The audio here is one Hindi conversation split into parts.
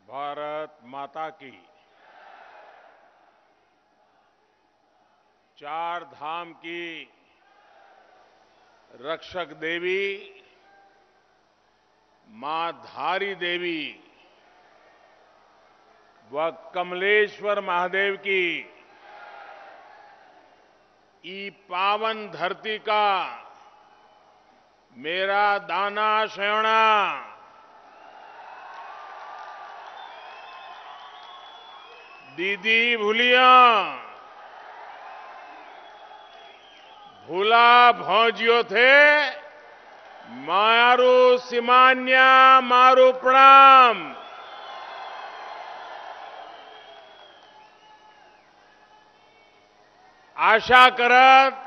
भारत माता की। चार धाम की रक्षक देवी मां धारी देवी व कमलेश्वर महादेव की ई पावन धरती का मेरा दाना शयना दीदी भूलिया भूला भौजियो थे मारू सिमान्या मारू प्रणाम। आशा करत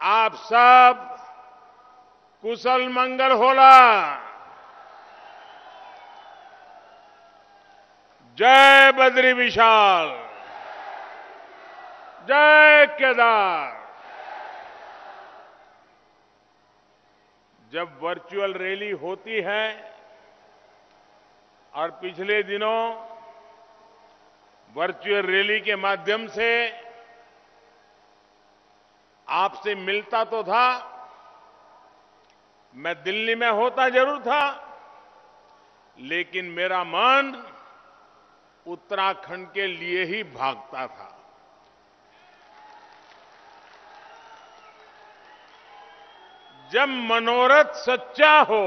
आप सब कुशल मंगल होला। जय बद्री विशाल, जय केदार। जब वर्चुअल रैली होती है और पिछले दिनों वर्चुअल रैली के माध्यम से आपसे मिलता तो था, मैं दिल्ली में होता जरूर था, लेकिन मेरा मन उत्तराखंड के लिए ही भागता था। जब मनोरथ सच्चा हो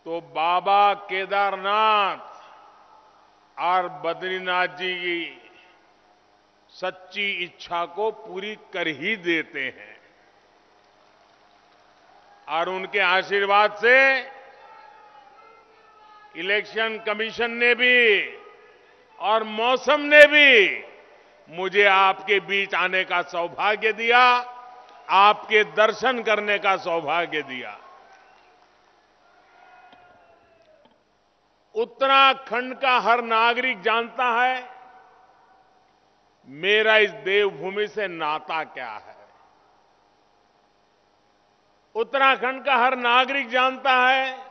तो बाबा केदारनाथ और बद्रीनाथ जी की सच्ची इच्छा को पूरी कर ही देते हैं। और उनके आशीर्वाद से इलेक्शन कमीशन ने भी और मौसम ने भी मुझे आपके बीच आने का सौभाग्य दिया, आपके दर्शन करने का सौभाग्य दिया। उत्तराखंड का हर नागरिक जानता है मेरा इस देवभूमि से नाता क्या है। उत्तराखंड का हर नागरिक जानता है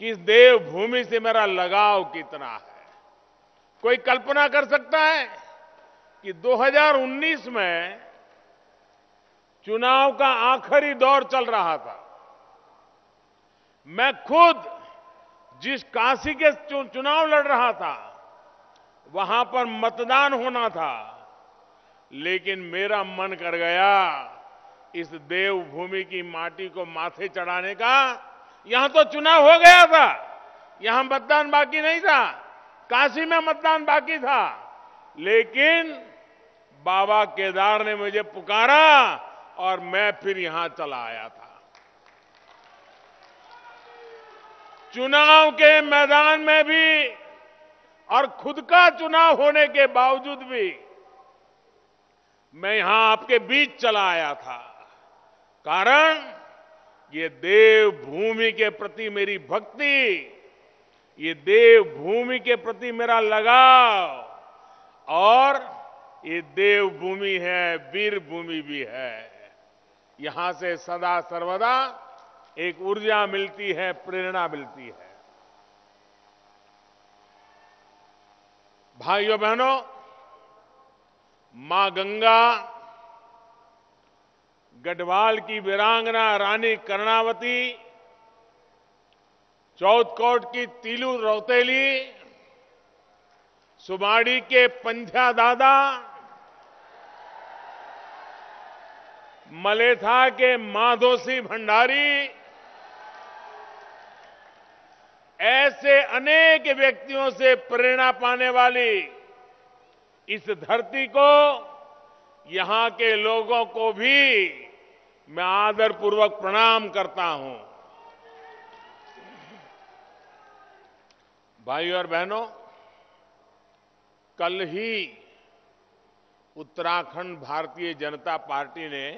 कि इस देवभूमि से मेरा लगाव कितना है। कोई कल्पना कर सकता है कि 2019 में चुनाव का आखिरी दौर चल रहा था। मैं खुद जिस काशी के चुनाव लड़ रहा था वहां पर मतदान होना था, लेकिन मेरा मन कर गया इस देवभूमि की माटी को माथे चढ़ाने का। यहां तो चुनाव हो गया था, यहां मतदान बाकी नहीं था। काशी में मतदान बाकी था, लेकिन बाबा केदार ने मुझे पुकारा और मैं फिर यहां चला आया था। चुनाव के मैदान में भी और खुद का चुनाव होने के बावजूद भी मैं यहां आपके बीच चला आया था। कारण ये देवभूमि के प्रति मेरी भक्ति, ये देवभूमि के प्रति मेरा लगाव, और ये देवभूमि है, वीर भूमि भी है। यहां से सदा सर्वदा एक ऊर्जा मिलती है, प्रेरणा मिलती है। भाइयों बहनों, मां गंगा, गढ़वाल की वीरांगना रानी कर्णावती, चौथकोट की तीलू रौतेली, सुमाड़ी के पंजा दादा, मलेथा के माधोसी भंडारी, ऐसे अनेक व्यक्तियों से प्रेरणा पाने वाली इस धरती को, यहां के लोगों को भी मैं आदरपूर्वक प्रणाम करता हूं। भाइयों और बहनों, कल ही उत्तराखंड भारतीय जनता पार्टी ने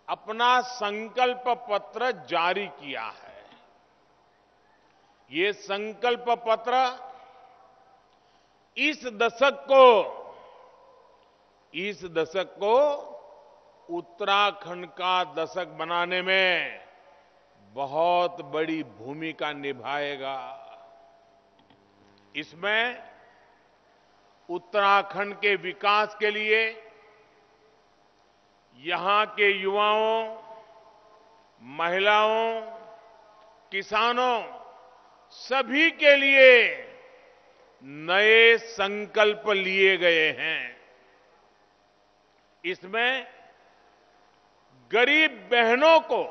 अपना संकल्प पत्र जारी किया है। ये संकल्प पत्र इस दशक को उत्तराखंड का दशक बनाने में बहुत बड़ी भूमिका निभाएगा। इसमें उत्तराखंड के विकास के लिए यहां के युवाओं, महिलाओं, किसानों सभी के लिए नए संकल्प लिए गए हैं। इसमें गरीब बहनों को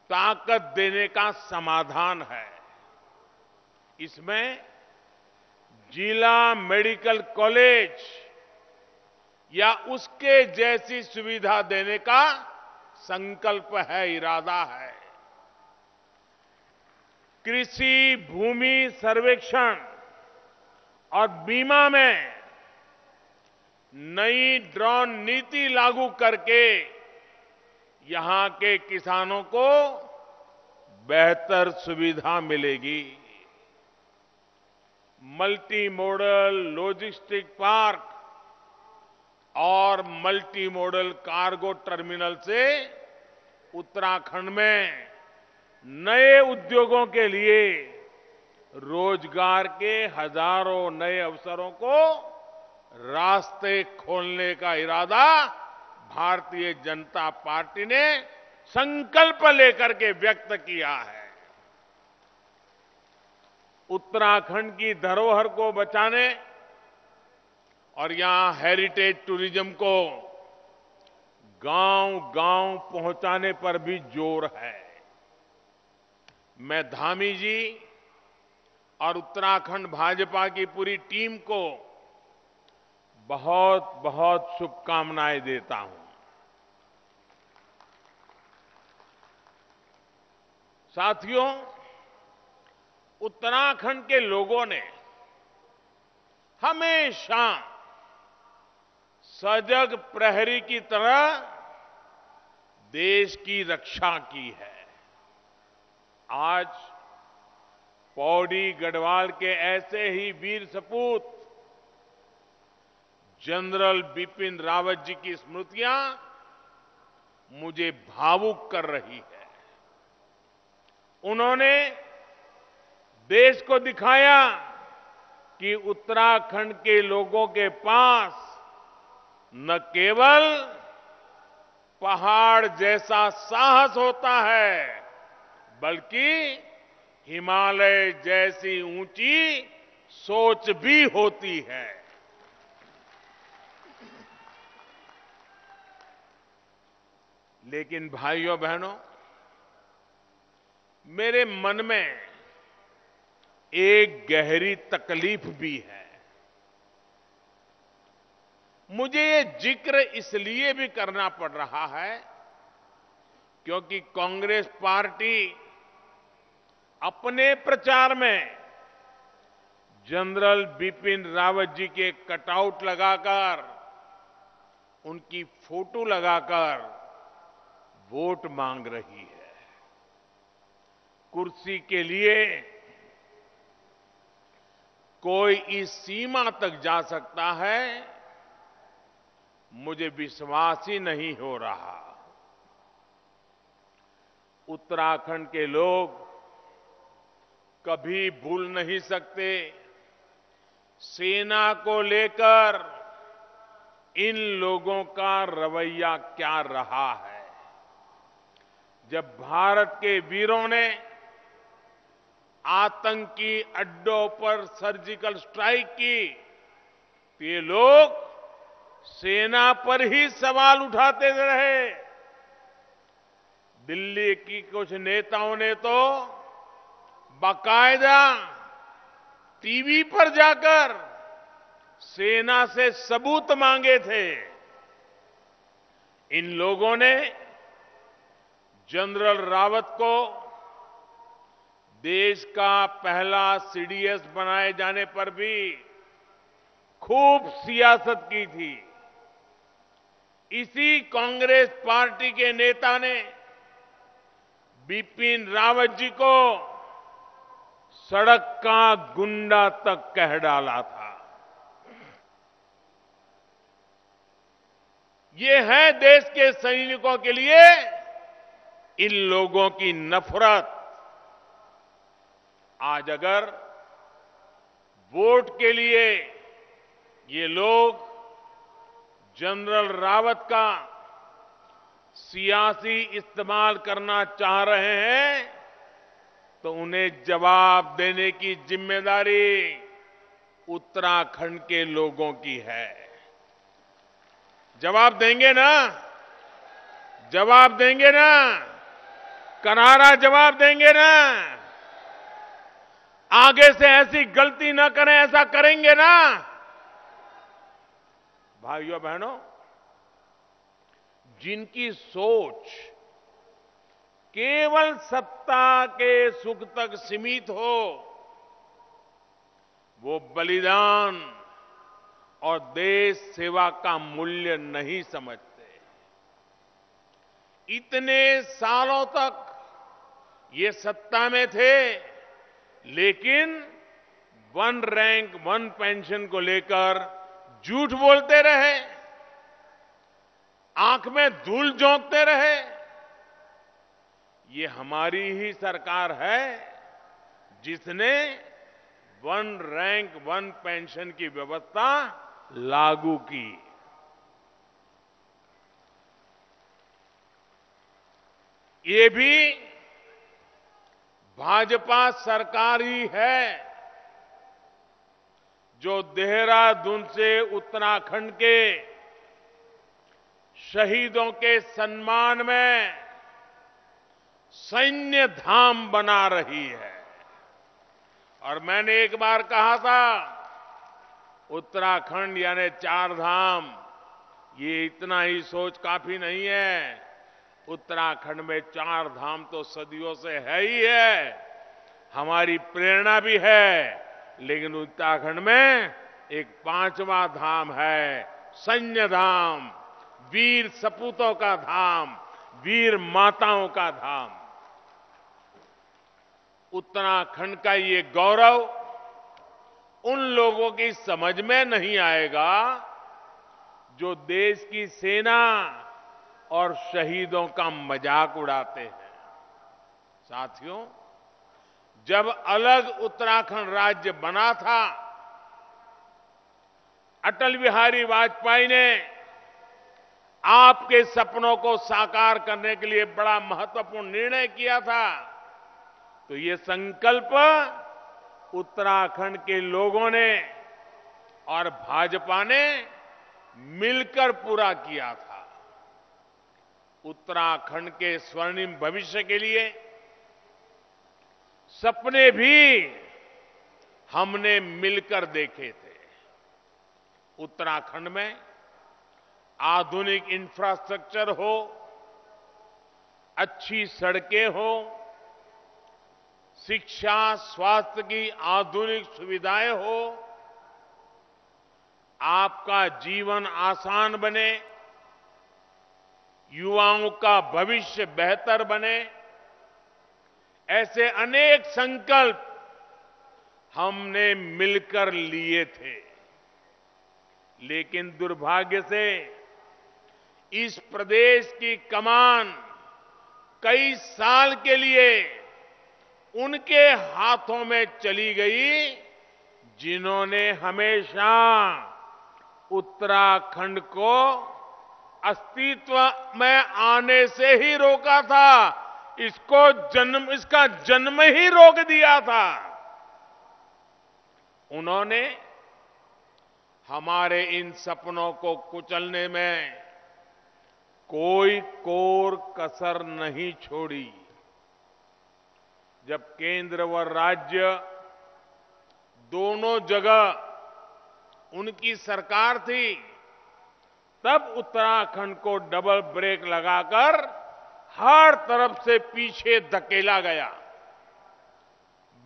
ताकत देने का समाधान है। इसमें जिला मेडिकल कॉलेज या उसके जैसी सुविधा देने का संकल्प है, इरादा है। कृषि भूमि सर्वेक्षण और बीमा में नई ड्रोन नीति लागू करके यहां के किसानों को बेहतर सुविधा मिलेगी। मल्टी मॉडल लॉजिस्टिक पार्क और मल्टी मॉडल कार्गो टर्मिनल से उत्तराखंड में नए उद्योगों के लिए रोजगार के हजारों नए अवसरों को रास्ते खोलने का इरादा भारतीय जनता पार्टी ने संकल्प लेकर के व्यक्त किया है। उत्तराखंड की धरोहर को बचाने और यहां हेरिटेज टूरिज्म को गांव-गांव पहुंचाने पर भी जोर है। मैं धामी जी और उत्तराखंड भाजपा की पूरी टीम को बहुत बहुत शुभकामनाएं देता हूं। साथियों, उत्तराखंड के लोगों ने हमेशा सजग प्रहरी की तरह देश की रक्षा की है। आज पौड़ी गढ़वाल के ऐसे ही वीर सपूत जनरल बिपिन रावत जी की स्मृतियां मुझे भावुक कर रही है। उन्होंने देश को दिखाया कि उत्तराखंड के लोगों के पास न केवल पहाड़ जैसा साहस होता है, बल्कि हिमालय जैसी ऊंची सोच भी होती है। लेकिन भाइयों बहनों, मेरे मन में एक गहरी तकलीफ भी है। मुझे ये जिक्र इसलिए भी करना पड़ रहा है क्योंकि कांग्रेस पार्टी अपने प्रचार में जनरल बिपिन रावत जी के कटआउट लगाकर, उनकी फोटो लगाकर वोट मांग रही है। कुर्सी के लिए कोई इस सीमा तक जा सकता है, मुझे विश्वास ही नहीं हो रहा। उत्तराखंड के लोग कभी भूल नहीं सकते सेना को लेकर इन लोगों का रवैया क्या रहा है। जब भारत के वीरों ने आतंकी अड्डों पर सर्जिकल स्ट्राइक की तो ये लोग सेना पर ही सवाल उठाते रहे। दिल्ली की कुछ नेताओं ने तो बाकायदा टीवी पर जाकर सेना से सबूत मांगे थे। इन लोगों ने जनरल रावत को देश का पहला सीडीएस बनाए जाने पर भी खूब सियासत की थी। इसी कांग्रेस पार्टी के नेता ने बिपिन रावत जी को सड़क का गुंडा तक कह डाला था। ये है देश के सैनिकों के लिए इन लोगों की नफरत आज अगर वोट के लिए ये लोग जनरल रावत का सियासी इस्तेमाल करना चाह रहे हैं तो उन्हें जवाब देने की जिम्मेदारी उत्तराखंड के लोगों की है। जवाब देंगे ना? जवाब देंगे ना? करारा जवाब देंगे ना? आगे से ऐसी गलती ना करें, ऐसा करेंगे ना? भाइयों बहनों, जिनकी सोच केवल सत्ता के सुख तक सीमित हो, वो बलिदान और देश सेवा का मूल्य नहीं समझते। इतने सालों तक ये सत्ता में थे, लेकिन वन रैंक वन पेंशन को लेकर झूठ बोलते रहे, आंख में धूल झोंकते रहे। ये हमारी ही सरकार है जिसने वन रैंक वन पेंशन की व्यवस्था लागू की। ये भी भाजपा सरकार ही है जो देहरादून से उत्तराखंड के शहीदों के सम्मान में सैन्य धाम बना रही है। और मैंने एक बार कहा था, उत्तराखंड यानी 4 धाम, ये इतना ही सोच काफी नहीं है। उत्तराखंड में 4 धाम तो सदियों से है ही है, हमारी प्रेरणा भी है, लेकिन उत्तराखंड में एक 5वां धाम है, सैन्य धाम, वीर सपूतों का धाम, वीर माताओं का धाम। उत्तराखंड का ये गौरव उन लोगों की समझ में नहीं आएगा जो देश की सेना और शहीदों का मजाक उड़ाते हैं। साथियों, जब अलग उत्तराखंड राज्य बना था, अटल बिहारी वाजपेयी ने आपके सपनों को साकार करने के लिए बड़ा महत्वपूर्ण निर्णय किया था। तो ये संकल्प उत्तराखंड के लोगों ने और भाजपा ने मिलकर पूरा किया था। उत्तराखंड के स्वर्णिम भविष्य के लिए सपने भी हमने मिलकर देखे थे। उत्तराखंड में आधुनिक इंफ्रास्ट्रक्चर हो, अच्छी सड़कें हो, शिक्षा स्वास्थ्य की आधुनिक सुविधाएं हो, आपका जीवन आसान बने, युवाओं का भविष्य बेहतर बने, ऐसे अनेक संकल्प हमने मिलकर लिए थे। लेकिन दुर्भाग्य से इस प्रदेश की कमान कई साल के लिए उनके हाथों में चली गई जिन्होंने हमेशा उत्तराखंड को अस्तित्व में आने से ही रोका था, इसका जन्म ही रोक दिया था। उन्होंने हमारे इन सपनों को कुचलने में कोई कोर कसर नहीं छोड़ी। जब केंद्र व राज्य दोनों जगह उनकी सरकार थी, तब उत्तराखंड को डबल ब्रेक लगाकर हर तरफ से पीछे धकेला गया।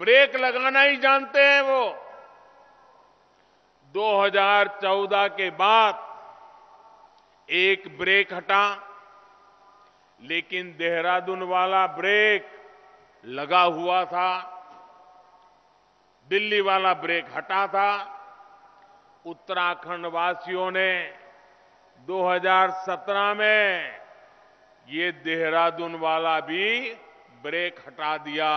ब्रेक लगाना ही जानते हैं वो। 2014 के बाद एक ब्रेक हटा, लेकिन देहरादून वाला ब्रेक लगा हुआ था, दिल्ली वाला ब्रेक हटा था। उत्तराखंड वासियों ने 2017 में ये देहरादून वाला भी ब्रेक हटा दिया,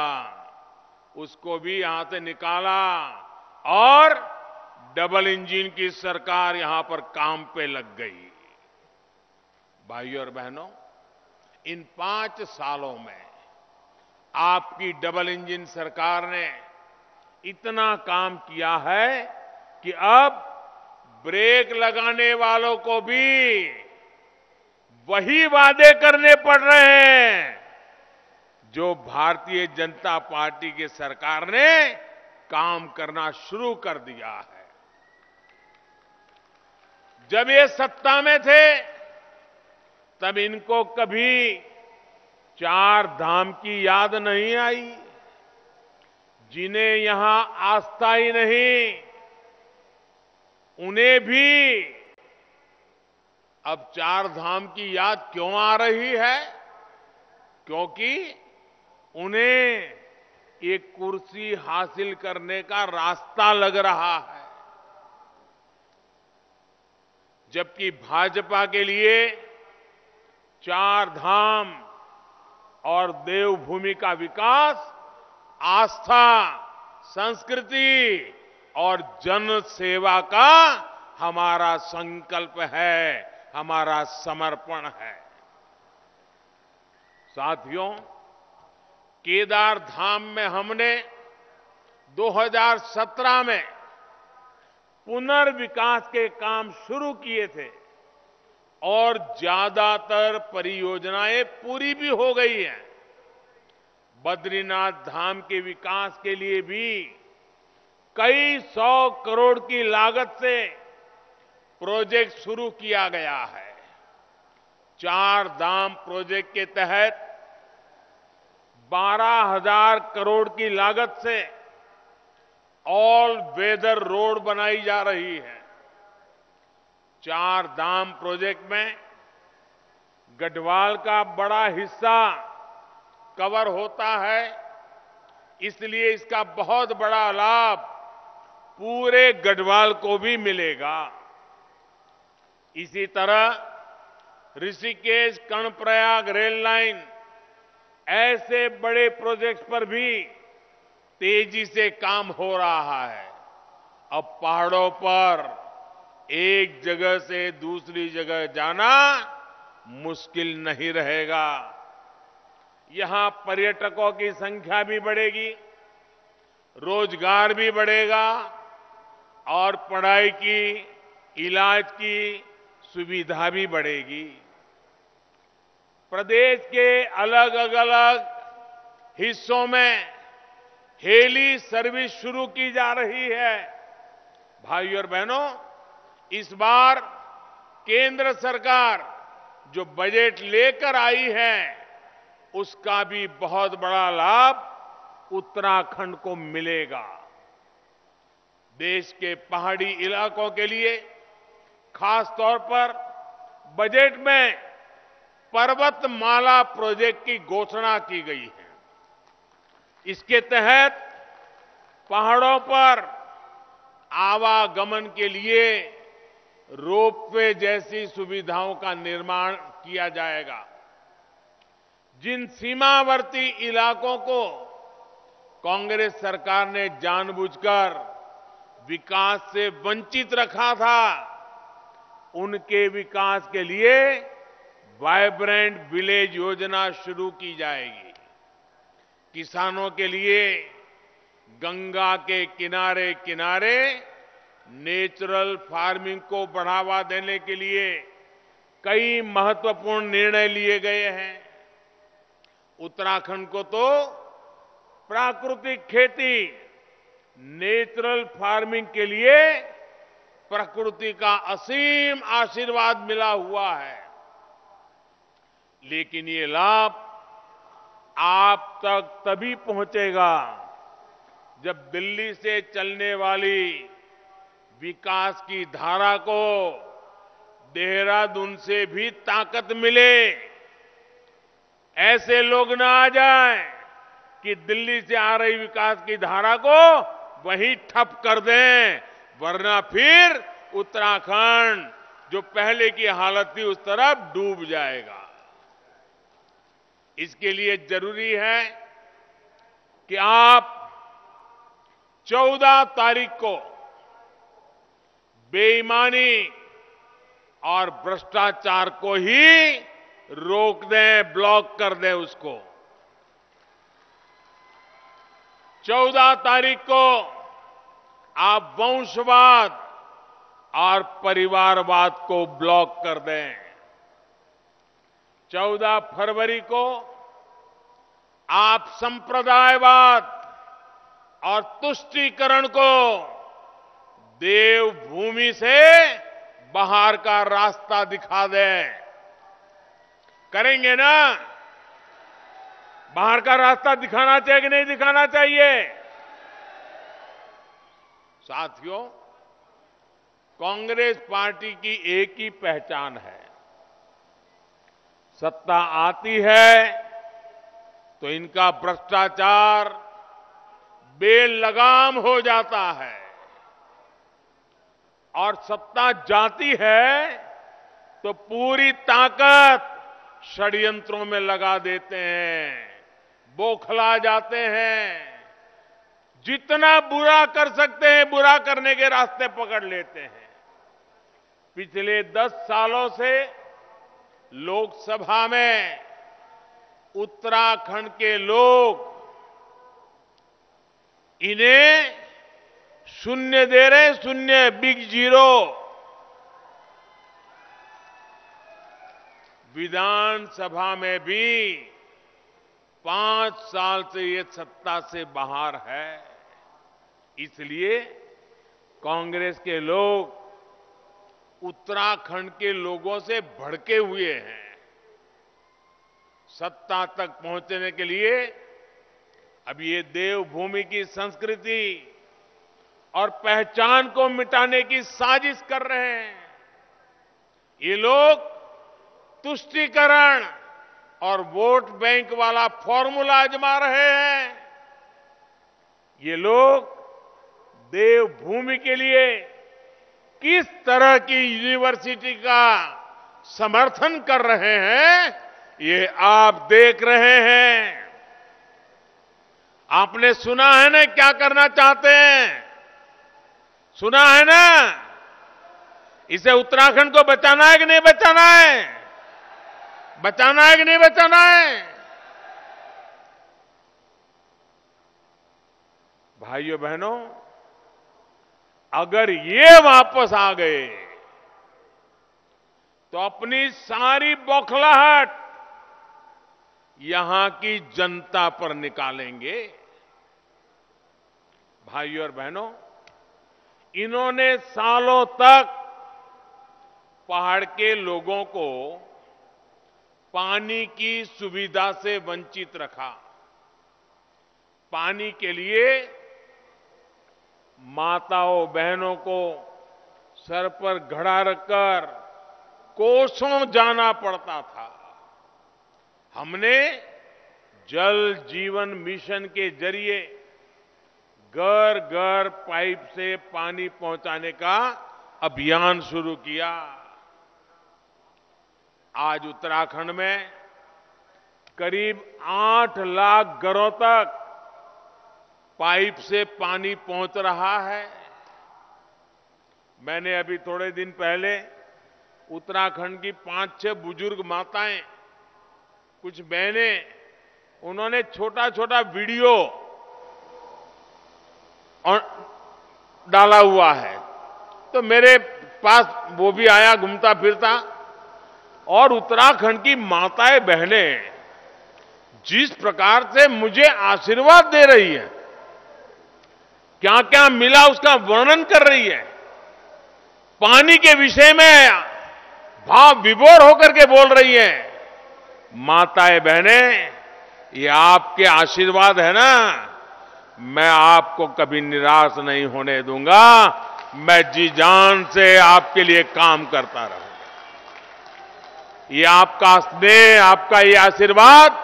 उसको भी यहां से निकाला और डबल इंजन की सरकार यहां पर काम पे लग गई। भाइयों और बहनों, इन 5 सालों में आपकी डबल इंजन सरकार ने इतना काम किया है कि अब ब्रेक लगाने वालों को भी वही वादे करने पड़ रहे हैं जो भारतीय जनता पार्टी की सरकार ने काम करना शुरू कर दिया है। जब ये सत्ता में थे तब इनको कभी 4 धाम की याद नहीं आई। जिन्हें यहां आस्था ही नहीं, उन्हें भी अब 4 धाम की याद क्यों आ रही है? क्योंकि उन्हें एक कुर्सी हासिल करने का रास्ता लग रहा है, जबकि भाजपा के लिए 4 धाम और देवभूमि का विकास आस्था, संस्कृति और जन सेवा का हमारा संकल्प है, हमारा समर्पण है। साथियों, केदार धाम में हमने 2017 में पुनर्विकास के काम शुरू किए थे और ज्यादातर परियोजनाएं पूरी भी हो गई हैं। बद्रीनाथ धाम के विकास के लिए भी कई 100 करोड़ की लागत से प्रोजेक्ट शुरू किया गया है। 4 धाम प्रोजेक्ट के तहत 12,000 करोड़ की लागत से ऑल वेदर रोड बनाई जा रही है। 4 धाम प्रोजेक्ट में गढ़वाल का बड़ा हिस्सा कवर होता है, इसलिए इसका बहुत बड़ा लाभ पूरे गढ़वाल को भी मिलेगा। इसी तरह ऋषिकेश कर्णप्रयाग रेल लाइन, ऐसे बड़े प्रोजेक्ट्स पर भी तेजी से काम हो रहा है। अब पहाड़ों पर एक जगह से दूसरी जगह जाना मुश्किल नहीं रहेगा। यहां पर्यटकों की संख्या भी बढ़ेगी, रोजगार भी बढ़ेगा और पढ़ाई की, इलाज की सुविधा भी बढ़ेगी। प्रदेश के अलग अलग हिस्सों में हेली सर्विस शुरू की जा रही है। भाइयों और बहनों, इस बार केंद्र सरकार जो बजट लेकर आई है, उसका भी बहुत बड़ा लाभ उत्तराखंड को मिलेगा। देश के पहाड़ी इलाकों के लिए खास तौर पर बजट में पर्वतमाला प्रोजेक्ट की घोषणा की गई है। इसके तहत पहाड़ों पर आवागमन के लिए रोपवे जैसी सुविधाओं का निर्माण किया जाएगा। जिन सीमावर्ती इलाकों को कांग्रेस सरकार ने जानबूझकर विकास से वंचित रखा था, उनके विकास के लिए वाइब्रेंट विलेज योजना शुरू की जाएगी। किसानों के लिए गंगा के किनारे किनारे नेचुरल फार्मिंग को बढ़ावा देने के लिए कई महत्वपूर्ण निर्णय लिए गए हैं। उत्तराखंड को तो प्राकृतिक खेती, नेचुरल फार्मिंग के लिए प्रकृति का असीम आशीर्वाद मिला हुआ है। लेकिन ये लाभ आप तक तभी पहुंचेगा जब दिल्ली से चलने वाली विकास की धारा को देहरादून से भी ताकत मिले। ऐसे लोग ना आ जाएं कि दिल्ली से आ रही विकास की धारा को वहीं ठप कर दें, वरना फिर उत्तराखंड जो पहले की हालत थी उस तरफ डूब जाएगा। इसके लिए जरूरी है कि आप 14 तारीख को बेईमानी और भ्रष्टाचार को ही रोक दें, ब्लॉक कर दें उसको। 14 तारीख को आप वंशवाद और परिवारवाद को ब्लॉक कर दें। 14 फरवरी को आप संप्रदायवाद और तुष्टीकरण को देवभूमि से बाहर का रास्ता दिखा दें। करेंगे ना? बाहर का रास्ता दिखाना चाहिए कि नहीं दिखाना चाहिए? साथियों, कांग्रेस पार्टी की एक ही पहचान है, सत्ता आती है तो इनका भ्रष्टाचार बेलगाम हो जाता है और सत्ता जाती है तो पूरी ताकत षड्यंत्रों में लगा देते हैं, बौखला जाते हैं, जितना बुरा कर सकते हैं बुरा करने के रास्ते पकड़ लेते हैं। पिछले 10 सालों से लोकसभा में उत्तराखंड के लोग इन्हें शून्य दे रहे, शून्य, बिग जीरो। विधानसभा में भी 5 साल से ये सत्ता से बाहर है। इसलिए कांग्रेस के लोग उत्तराखंड के लोगों से भड़के हुए हैं। सत्ता तक पहुंचने के लिए अब ये देवभूमि की संस्कृति और पहचान को मिटाने की साजिश कर रहे हैं। ये लोग तुष्टीकरण और वोट बैंक वाला फॉर्मूला आजमा रहे हैं। ये लोग देवभूमि के लिए किस तरह की यूनिवर्सिटी का समर्थन कर रहे हैं, ये आप देख रहे हैं। आपने सुना है ना क्या करना चाहते हैं? सुना है ना? इसे उत्तराखंड को बचाना है कि नहीं बचाना है? बचाना है कि नहीं बचाना है? भाइयों बहनों, अगर ये वापस आ गए तो अपनी सारी बौखलाहट यहां की जनता पर निकालेंगे। भाइयों और बहनों, इन्होंने सालों तक पहाड़ के लोगों को पानी की सुविधा से वंचित रखा। पानी के लिए माताओं बहनों को सर पर घड़ा रखकर कोसों जाना पड़ता था। हमने जल जीवन मिशन के जरिए घर घर पाइप से पानी पहुंचाने का अभियान शुरू किया। आज उत्तराखंड में करीब 8 लाख घरों तक पाइप से पानी पहुंच रहा है। मैंने अभी थोड़े दिन पहले उत्तराखंड की 5-6 बुजुर्ग माताएं, कुछ बहनें, उन्होंने छोटा छोटा वीडियो और डाला हुआ है, तो मेरे पास वो भी आया घूमता फिरता। और उत्तराखंड की माताएं बहनें जिस प्रकार से मुझे आशीर्वाद दे रही है, क्या क्या मिला उसका वर्णन कर रही है, पानी के विषय में भाव विभोर होकर के बोल रही हैं। माताएं बहनें, ये आपके आशीर्वाद है ना, मैं आपको कभी निराश नहीं होने दूंगा। मैं जी जान से आपके लिए काम करता रहूंगा। ये आपका स्नेह, आपका ये आशीर्वाद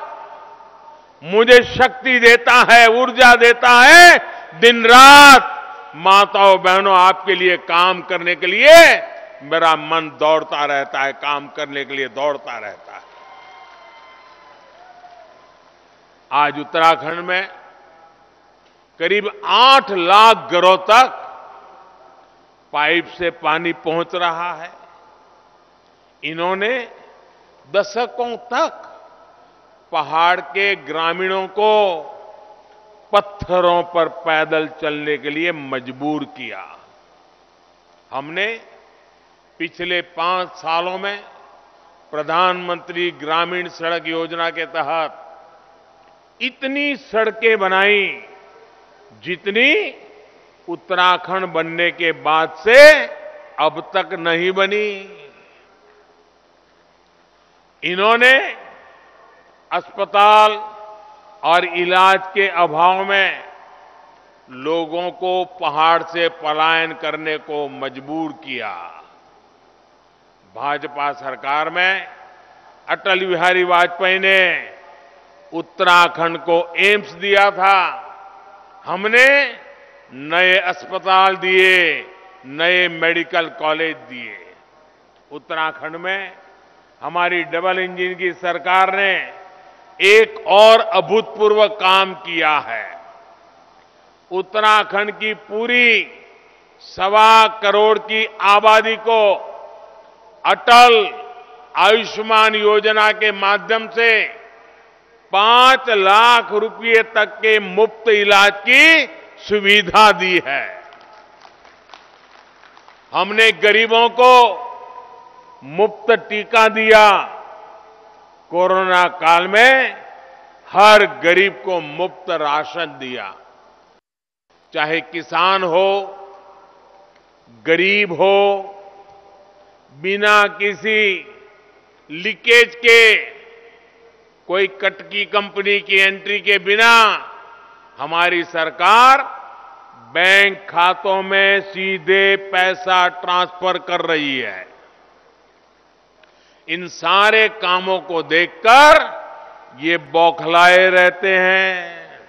मुझे शक्ति देता है, ऊर्जा देता है। दिन रात माताओं बहनों आपके लिए काम करने के लिए मेरा मन दौड़ता रहता है, काम करने के लिए दौड़ता रहता है। आज उत्तराखंड में करीब 8 लाख घरों तक पाइप से पानी पहुंच रहा है। इन्होंने दशकों तक पहाड़ के ग्रामीणों को पत्थरों पर पैदल चलने के लिए मजबूर किया। हमने पिछले 5 सालों में प्रधानमंत्री ग्रामीण सड़क योजना के तहत इतनी सड़कें बनाई जितनी उत्तराखंड बनने के बाद से अब तक नहीं बनी। इन्होंने अस्पताल और इलाज के अभाव में लोगों को पहाड़ से पलायन करने को मजबूर किया। भाजपा सरकार में अटल बिहारी वाजपेयी ने उत्तराखंड को एम्स दिया था। हमने नए अस्पताल दिए, नए मेडिकल कॉलेज दिए। उत्तराखंड में हमारी डबल इंजन की सरकार ने एक और अभूतपूर्व काम किया है। उत्तराखंड की पूरी 1.25 करोड़ की आबादी को अटल आयुष्मान योजना के माध्यम से 5 लाख रुपए तक के मुफ्त इलाज की सुविधा दी है। हमने गरीबों को मुफ्त टीका दिया। कोरोना काल में हर गरीब को मुफ्त राशन दिया। चाहे किसान हो, गरीब हो, बिना किसी लीकेज के, कोई कटकी कंपनी की एंट्री के बिना हमारी सरकार बैंक खातों में सीधे पैसा ट्रांसफर कर रही है। इन सारे कामों को देखकर ये बौखलाए रहते हैं।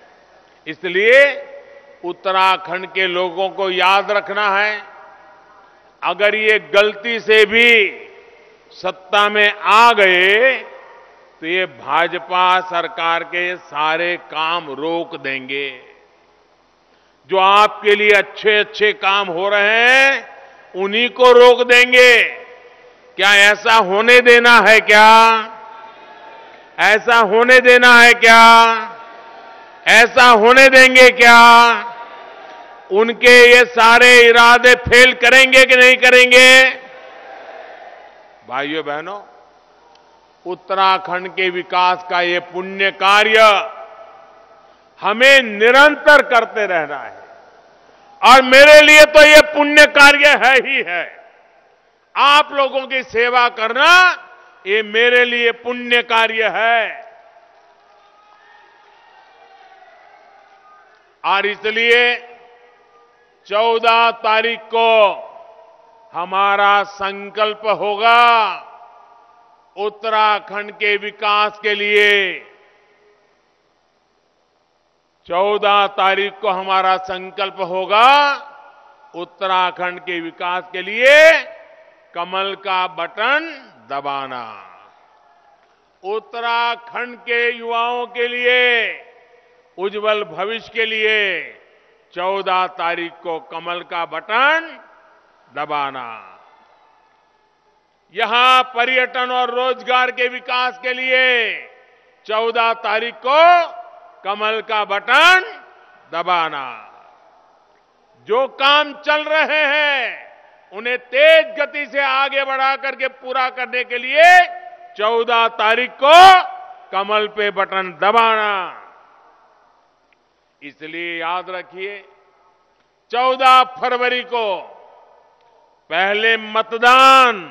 इसलिए उत्तराखंड के लोगों को याद रखना है, अगर ये गलती से भी सत्ता में आ गए तो ये भाजपा सरकार के सारे काम रोक देंगे। जो आपके लिए अच्छे अच्छे काम हो रहे हैं उन्हीं को रोक देंगे। क्या ऐसा होने देना है? क्या ऐसा होने देना है? क्या ऐसा होने देंगे? क्या उनके ये सारे इरादे फेल करेंगे कि नहीं करेंगे? भाइयों बहनों, उत्तराखंड के विकास का ये पुण्य कार्य हमें निरंतर करते रहना है और मेरे लिए तो ये पुण्य कार्य है ही है। आप लोगों की सेवा करना ये मेरे लिए पुण्य कार्य है। और इसलिए 14 तारीख को हमारा संकल्प होगा उत्तराखंड के विकास के लिए। 14 तारीख को हमारा संकल्प होगा उत्तराखंड के विकास के लिए कमल का बटन दबाना। उत्तराखंड के युवाओं के लिए, उज्जवल भविष्य के लिए 14 तारीख को कमल का बटन दबाना। यहां पर्यटन और रोजगार के विकास के लिए 14 तारीख को कमल का बटन दबाना। जो काम चल रहे हैं उन्हें तेज गति से आगे बढ़ा करके पूरा करने के लिए 14 तारीख को कमल पे बटन दबाना। इसलिए याद रखिए, 14 फरवरी को पहले मतदान,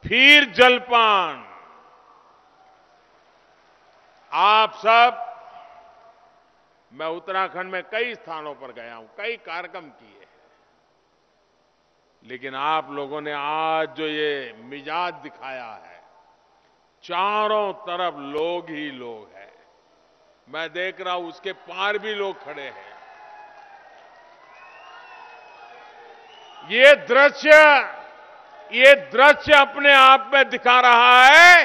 फिर जलपान। आप सब, मैं उत्तराखंड में कई स्थानों पर गया हूं, कई कार्यक्रम किए हैं, लेकिन आप लोगों ने आज जो ये मिजाज दिखाया है, चारों तरफ लोग ही लोग हैं। मैं देख रहा हूं उसके पार भी लोग खड़े हैं। ये दृश्य अपने आप में दिखा रहा है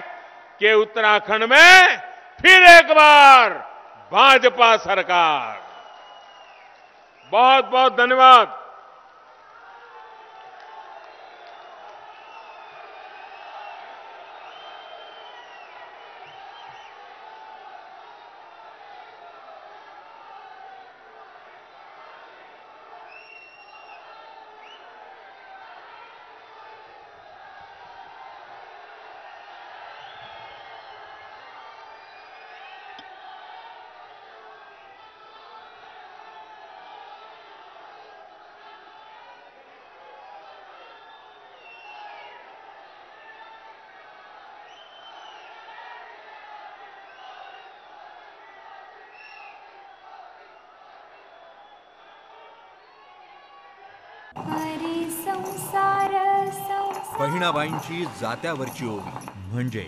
कि उत्तराखंड में फिर एक बार भाजपा सरकार। बहुत बहुत धन्यवाद। बहिणाबाईंची जात्यावरची ओवी म्हणजे